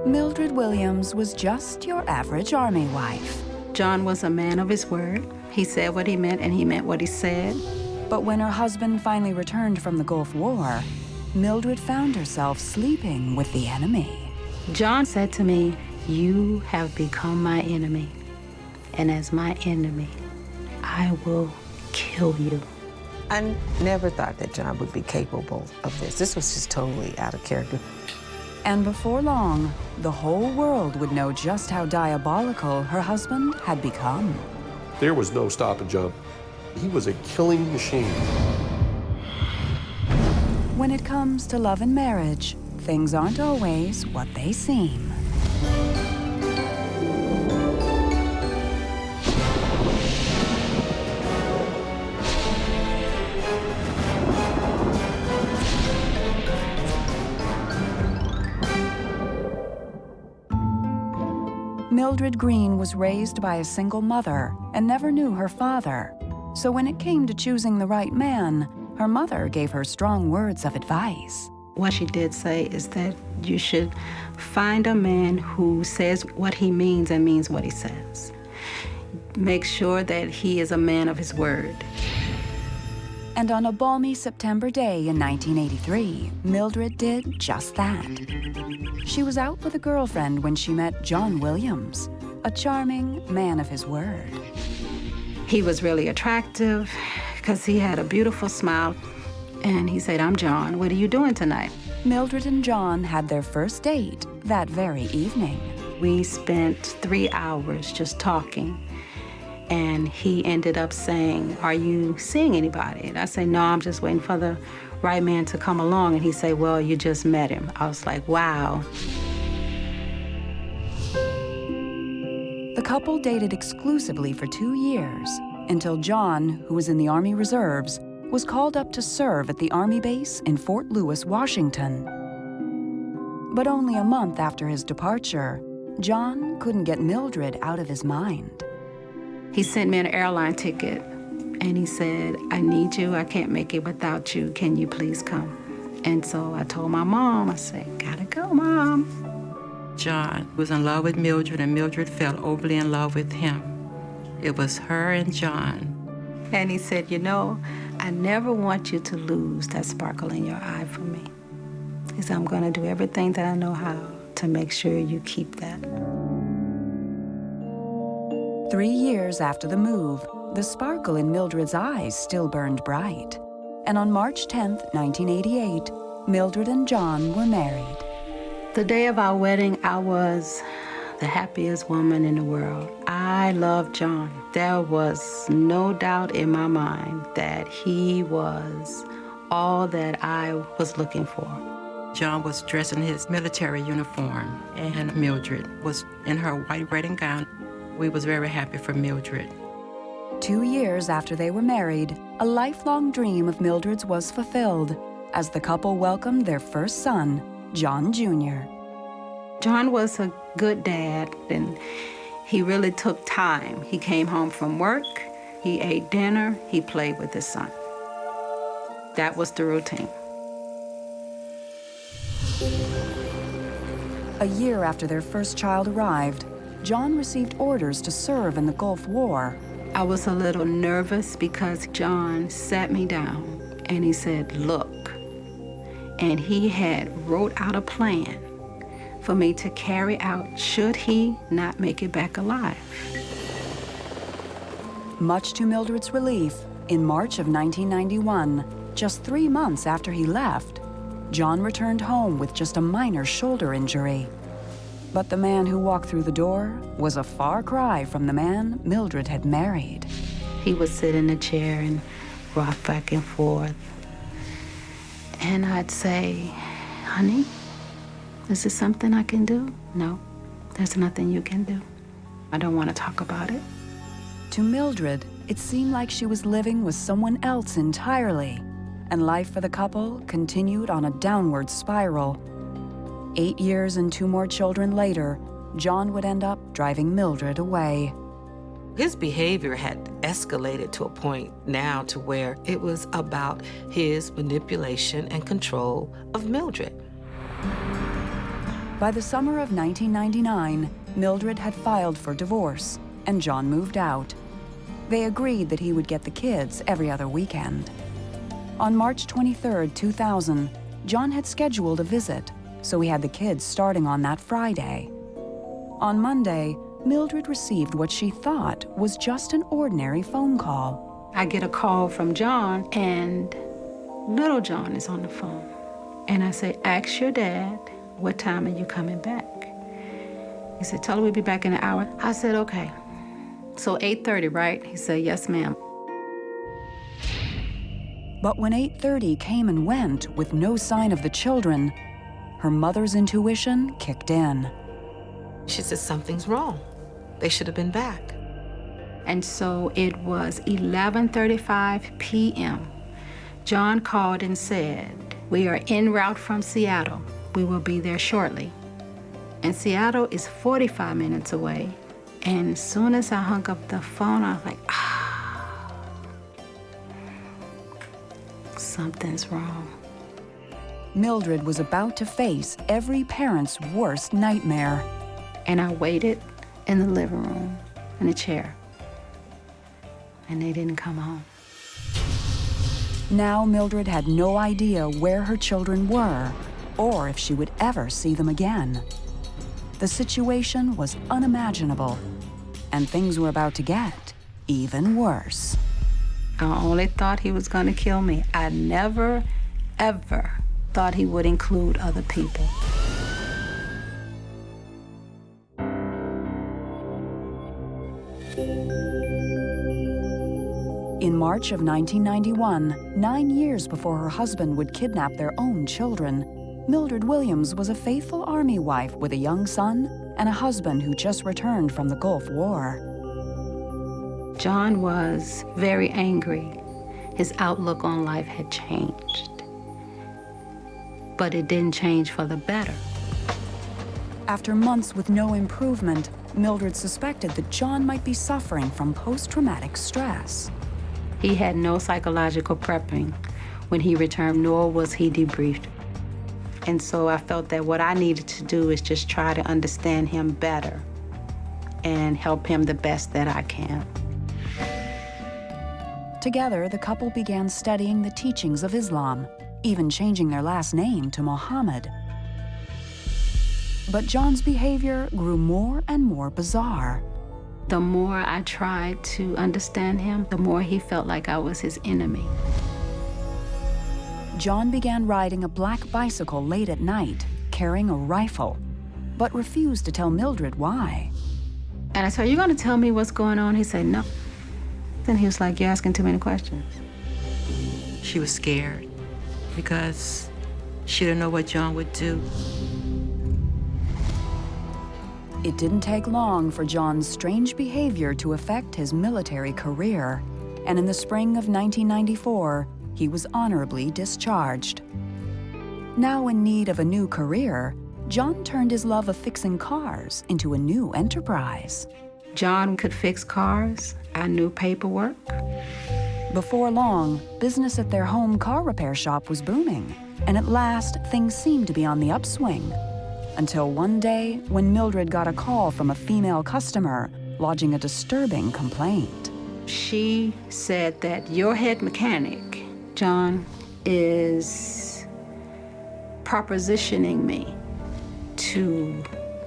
Mildred Williams was just your average Army wife. John was a man of his word. He said what he meant, and he meant what he said. But when her husband finally returned from the Gulf War, Mildred found herself sleeping with the enemy. John said to me, "You have become my enemy, and as my enemy, I will kill you." I never thought that John would be capable of this. This was just totally out of character. And before long, the whole world would know just how diabolical her husband had become. There was no stopping John. He was a killing machine. When it comes to love and marriage, things aren't always what they seem. Mildred Green was raised by a single mother and never knew her father. So when it came to choosing the right man, her mother gave her strong words of advice. What she did say is that you should find a man who says what he means and means what he says. Make sure that he is a man of his word. And on a balmy September day in 1983, Mildred did just that. She was out with a girlfriend when she met John Williams, a charming man of his word. He was really attractive because he had a beautiful smile. And he said, "I'm John, what are you doing tonight?" Mildred and John had their first date that very evening. We spent 3 hours just talking. And he ended up saying, "Are you seeing anybody?" And I said, "No, I'm just waiting for the right man to come along." And he said, "Well, you just met him." I was like, wow. The couple dated exclusively for 2 years until John, who was in the Army Reserves, was called up to serve at the Army base in Fort Lewis, Washington. But only a month after his departure, John couldn't get Mildred out of his mind. He sent me an airline ticket, and he said, "I need you. I can't make it without you. Can you please come?" And so I told my mom, I said, "Gotta go, Mom." John was in love with Mildred, and Mildred fell overly in love with him. It was her and John. And he said, "You know, I never want you to lose that sparkle in your eye for me." He said, "I'm gonna do everything that I know how to make sure you keep that." 3 years after the move, the sparkle in Mildred's eyes still burned bright. And on March 10th, 1988, Mildred and John were married. The day of our wedding, I was the happiest woman in the world. I loved John. There was no doubt in my mind that he was all that I was looking for. John was dressed in his military uniform, and Mildred was in her white wedding gown. We was very happy for Mildred. 2 years after they were married, a lifelong dream of Mildred's was fulfilled as the couple welcomed their first son, John Jr. John was a good dad, and he really took time. He came home from work, he ate dinner, he played with his son. That was the routine. A year after their first child arrived, John received orders to serve in the Gulf War. I was a little nervous because John sat me down and he said, "Look," and he had wrote out a plan for me to carry out should he not make it back alive. Much to Mildred's relief, in March of 1991, just 3 months after he left, John returned home with just a minor shoulder injury. But the man who walked through the door was a far cry from the man Mildred had married. He would sit in a chair and rock back and forth. And I'd say, "Honey, is this something I can do?" "No, there's nothing you can do. I don't want to talk about it." To Mildred, it seemed like she was living with someone else entirely, and life for the couple continued on a downward spiral. 8 years and 2 more children later, John would end up driving Mildred away. His behavior had escalated to a point now to where it was about his manipulation and control of Mildred. By the summer of 1999, Mildred had filed for divorce, and John moved out. They agreed that he would get the kids every other weekend. On March 23, 2000, John had scheduled a visit, so he had the kids starting on that Friday. On Monday, Mildred received what she thought was just an ordinary phone call. I get a call from John, and little John is on the phone. And I say, ask your dad, what time are you coming back? He said, tell her we'll be back in an hour. I said, okay. So 8:30, right? He said, yes, ma'am. But when 8:30 came and went with no sign of the children, her mother's intuition kicked in. She said, something's wrong. They should have been back. And so it was 11:35 p.m. John called and said, we are en route from Seattle. We will be there shortly. And Seattle is 45 minutes away. And as soon as I hung up the phone, I was like, something's wrong. Mildred was about to face every parent's worst nightmare. And I waited in the living room in a chair. And they didn't come home. Now Mildred had no idea where her children were or if she would ever see them again. The situation was unimaginable, and things were about to get even worse. I only thought he was gonna kill me. I never, ever thought he would include other people. In March of 1991, 9 years before her husband would kidnap their own children, Mildred Williams was a faithful Army wife with a young son and a husband who just returned from the Gulf War. John was very angry. His outlook on life had changed. But it didn't change for the better. After months with no improvement, Mildred suspected that John might be suffering from post-traumatic stress. He had no psychological prepping when he returned, nor was he debriefed. And so I felt that what I needed to do is just try to understand him better and help him the best that I can. Together, the couple began studying the teachings of Islam, even changing their last name to Muhammad. But John's behavior grew more and more bizarre. The more I tried to understand him, the more he felt like I was his enemy. John began riding a black bicycle late at night, carrying a rifle, but refused to tell Mildred why. And I said, "Are you gonna tell me what's going on?" He said, "No." Then he was like, "You're asking too many questions." She was scared because she didn't know what John would do. It didn't take long for John's strange behavior to affect his military career, and in the spring of 1994, he was honorably discharged. Now in need of a new career, John turned his love of fixing cars into a new enterprise. John could fix cars. I knew paperwork. Before long, business at their home car repair shop was booming, and at last, things seemed to be on the upswing. Until one day, when Mildred got a call from a female customer lodging a disturbing complaint. She said that your head mechanic, John, is propositioning me to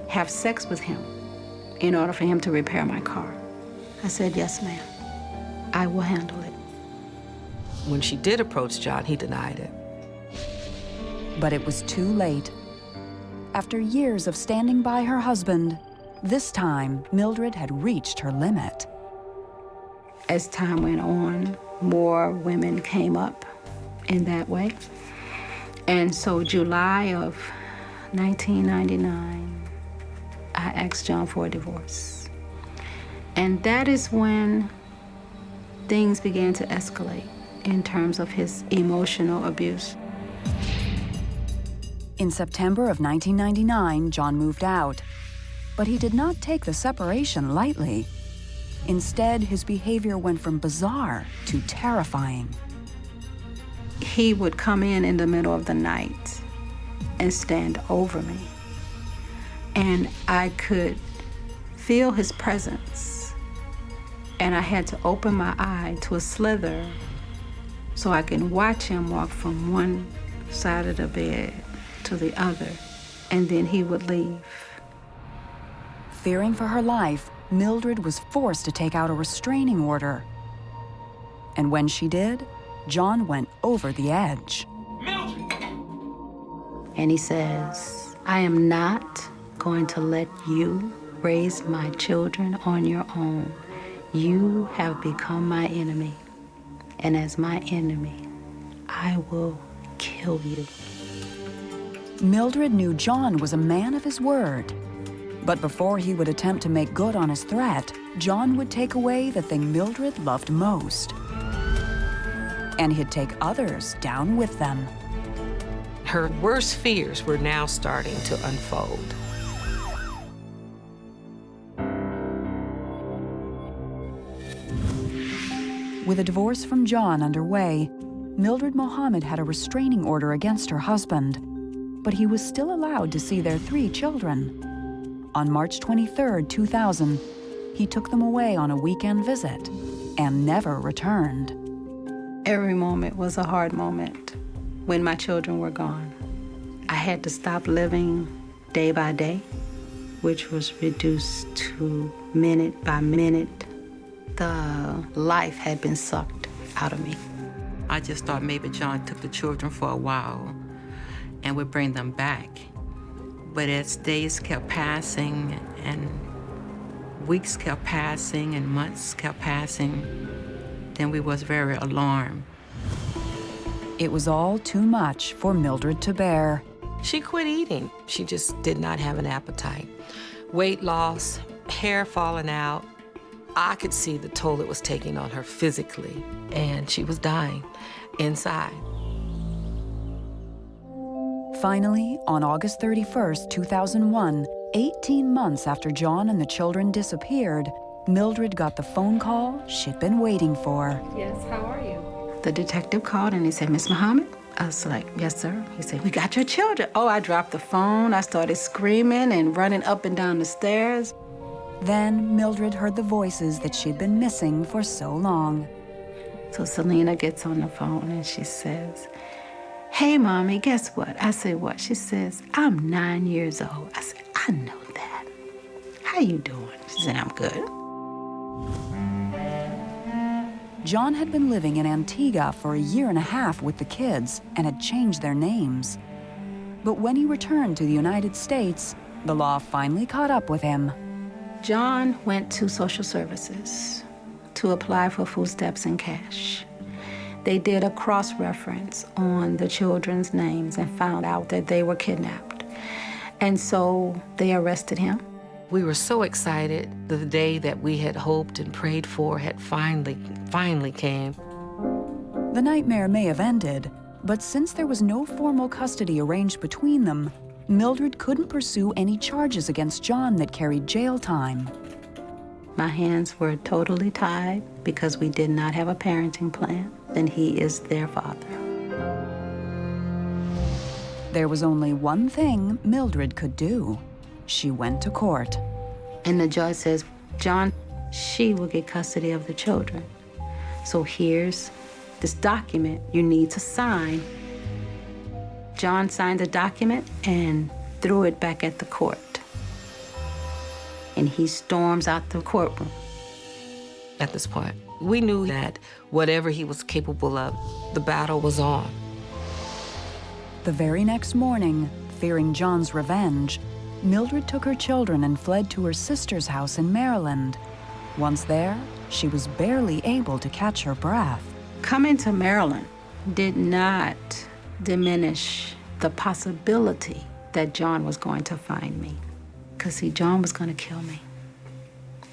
have sex with him in order for him to repair my car. I said, "Yes, ma'am. I will handle it." When she did approach John, he denied it. But it was too late. After years of standing by her husband, this time Mildred had reached her limit. As time went on, more women came up in that way. And so July of 1999, I asked John for a divorce. And that is when things began to escalate in terms of his emotional abuse. In September of 1999, John moved out, but he did not take the separation lightly. Instead, his behavior went from bizarre to terrifying. He would come in the middle of the night and stand over me and I could feel his presence. And I had to open my eye to a slither so I can watch him walk from one side of the bed to the other, and then he would leave. Fearing for her life, Mildred was forced to take out a restraining order. And when she did, John went over the edge. And he says, I am not going to let you raise my children on your own. You have become my enemy. And as my enemy, I will kill you. Mildred knew John was a man of his word. But before he would attempt to make good on his threat, John would take away the thing Mildred loved most. And he'd take others down with them. Her worst fears were now starting to unfold. With a divorce from John underway, Mildred Muhammad had a restraining order against her husband, but he was still allowed to see their 3 children. On March 23, 2000, he took them away on a weekend visit and never returned. Every moment was a hard moment when my children were gone. I had to stop living day by day, which was reduced to minute by minute. The life had been sucked out of me. I just thought maybe John took the children for a while and would bring them back. But as days kept passing and weeks kept passing and months kept passing, then we was very alarmed. It was all too much for Mildred to bear. She quit eating. She just did not have an appetite. Weight loss, hair falling out. I could see the toll it was taking on her physically, and she was dying inside. Finally, on August 31, 2001, 18 months after John and the children disappeared, Mildred got the phone call she'd been waiting for. Yes, how are you? The detective called and he said, Miss Muhammad? I was like, yes, sir. He said, we got your children. Oh, I dropped the phone. I started screaming and running up and down the stairs. Then Mildred heard the voices that she'd been missing for so long. So Selena gets on the phone and she says, hey, Mommy, guess what? I said, what? She says, I'm 9 years old. I said, I know that. How you doing? She said, I'm good. John had been living in Antigua for a year and a half with the kids and had changed their names. But when he returned to the United States, the law finally caught up with him. John went to social services to apply for food stamps and cash. They did a cross-reference on the children's names and found out that they were kidnapped. And so they arrested him. We were so excited. The day that we had hoped and prayed for had finally came. The nightmare may have ended, but since there was no formal custody arranged between them, Mildred couldn't pursue any charges against John that carried jail time. My hands were totally tied because we did not have a parenting plan, and he is their father. There was only one thing Mildred could do. She went to court. And the judge says, John, she will get custody of the children. So here's this document you need to sign. John signed the document and threw it back at the court. And he storms out the courtroom. At this point, we knew that whatever he was capable of, the battle was on. The very next morning, fearing John's revenge, Mildred took her children and fled to her sister's house in Maryland. Once there, she was barely able to catch her breath. Coming to Maryland did not diminish the possibility that John was going to find me. Because, see, John was going to kill me.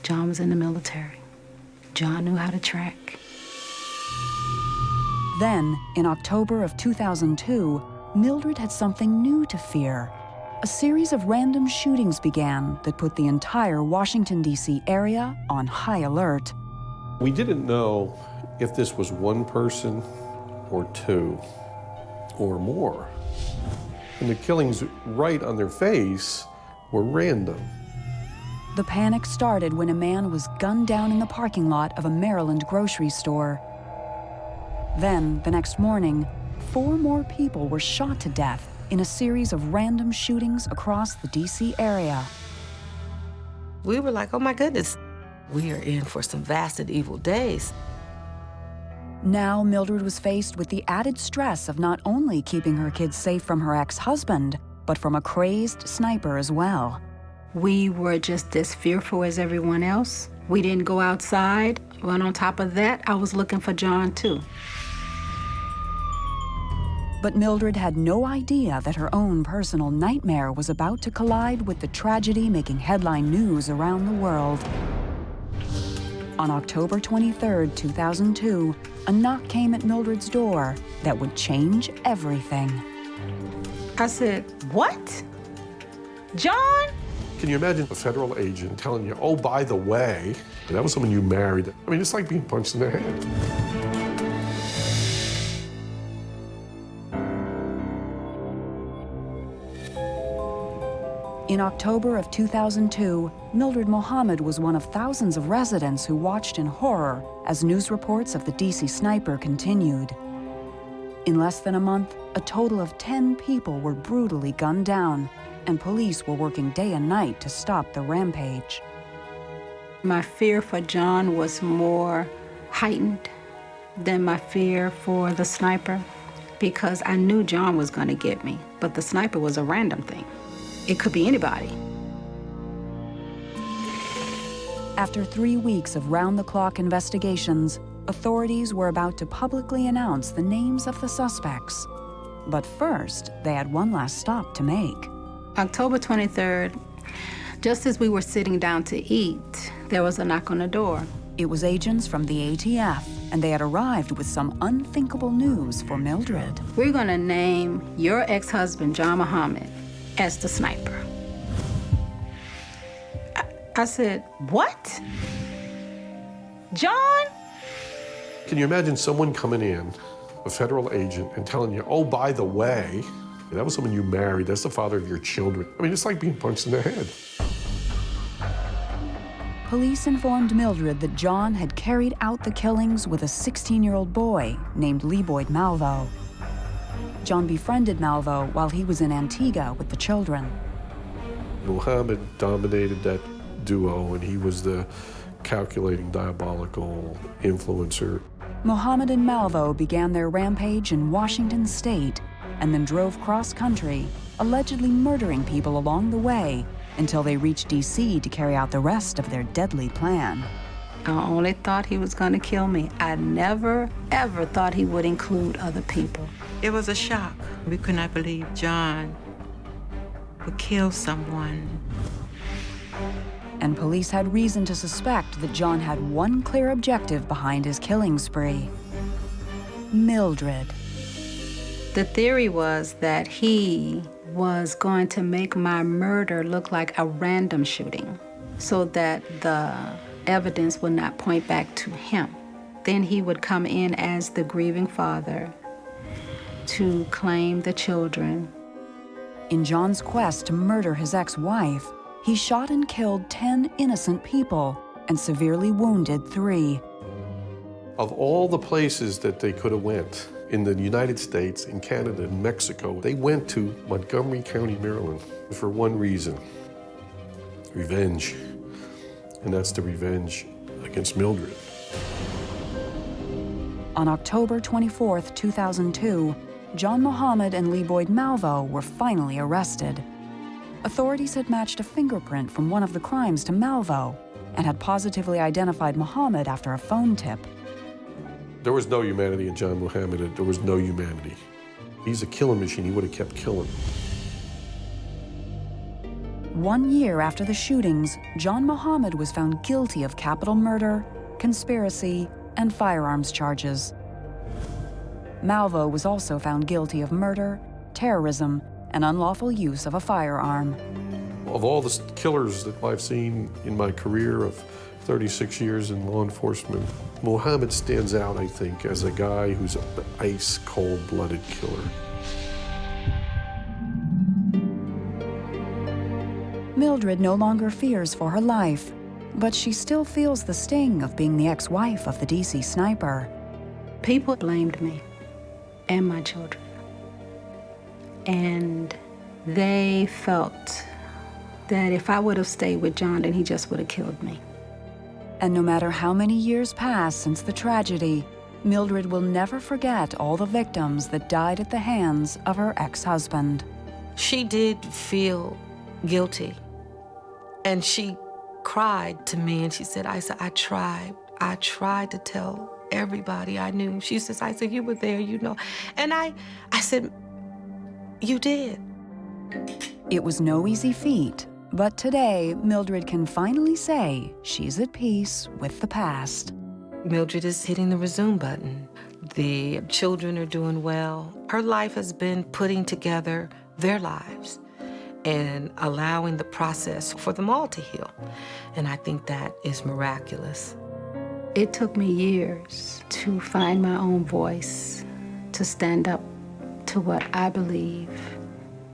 John was in the military. John knew how to track. Then, in October of 2002, Mildred had something new to fear. A series of random shootings began that put the entire Washington, D.C. area on high alert. We didn't know if this was one person or two or more. And the killings right on their face were random. The panic started when a man was gunned down in the parking lot of a Maryland grocery store. Then, the next morning, 4 more people were shot to death in a series of random shootings across the D.C. area. We were like, oh my goodness, we are in for some vast and evil days. Now, Mildred was faced with the added stress of not only keeping her kids safe from her ex-husband, but from a crazed sniper as well. We were just as fearful as everyone else. We didn't go outside. And on top of that, I was looking for John too. But Mildred had no idea that her own personal nightmare was about to collide with the tragedy making headline news around the world. On October 23, 2002, a knock came at Mildred's door that would change everything. I said, "What? John?" Can you imagine a federal agent telling you, oh, by the way, that was someone you married? I mean, it's like being punched in the head. In October of 2002, Mildred Muhammad was one of thousands of residents who watched in horror as news reports of the DC sniper continued. In less than a month, a total of 10 people were brutally gunned down, and police were working day and night to stop the rampage. My fear for John was more heightened than my fear for the sniper, because I knew John was going to get me, but the sniper was a random thing. It could be anybody. After 3 weeks of round-the-clock investigations, authorities were about to publicly announce the names of the suspects. But first, they had one last stop to make. October 23rd, just as we were sitting down to eat, there was a knock on the door. It was agents from the ATF, and they had arrived with some unthinkable news for Mildred. We're going to name your ex-husband, John Muhammad, as the sniper. I said, "What? John?" Can you imagine someone coming in, a federal agent, and telling you, oh, by the way, that was someone you married, that's the father of your children? I mean, it's like being punched in the head. Police informed Mildred that John had carried out the killings with a 16-year-old boy named Leeboyd Malvo. John befriended Malvo while he was in Antigua with the children. Muhammad dominated that duo, and he was the calculating, diabolical influencer. Muhammad and Malvo began their rampage in Washington state and then drove cross-country, allegedly murdering people along the way until they reached D.C. to carry out the rest of their deadly plan. I only thought he was going to kill me. I never, ever thought he would include other people. It was a shock. We could not believe John would kill someone. And police had reason to suspect that John had one clear objective behind his killing spree: Mildred. The theory was that he was going to make my murder look like a random shooting so that the evidence would not point back to him. Then he would come in as the grieving father to claim the children. In John's quest to murder his ex-wife, he shot and killed 10 innocent people and severely wounded 3. Of all the places that they could have went, in the United States, in Canada, in Mexico, they went to Montgomery County, Maryland, for one reason: revenge. And that's the revenge against Mildred. On October 24, 2002, John Muhammad and Leeboyd Malvo were finally arrested. Authorities had matched a fingerprint from one of the crimes to Malvo and had positively identified Muhammad after a phone tip. There was no humanity in John Muhammad. There was no humanity. He's a killing machine. He would have kept killing. 1 year after the shootings, John Muhammad was found guilty of capital murder, conspiracy, and firearms charges. Malvo was also found guilty of murder, terrorism, and unlawful use of a firearm. Of all the killers that I've seen in my career of 36 years in law enforcement, Muhammad stands out, I think, as a guy who's an ice cold-blooded killer. Mildred no longer fears for her life, but she still feels the sting of being the ex-wife of the DC sniper. People blamed me and my children. And they felt that if I would have stayed with John, then he just would have killed me. And no matter how many years pass since the tragedy, Mildred will never forget all the victims that died at the hands of her ex-husband. She did feel guilty. And she cried to me and she said, Isa, I tried to tell everybody I knew. She says, Isa, you were there, you know. And I said, you did. It was no easy feat, but today Mildred can finally say she's at peace with the past. Mildred is hitting the resume button. The children are doing well. Her life has been putting together their lives and allowing the process for them all to heal. And I think that is miraculous. It took me years to find my own voice, to stand up to what I believe,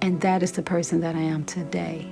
and that is the person that I am today.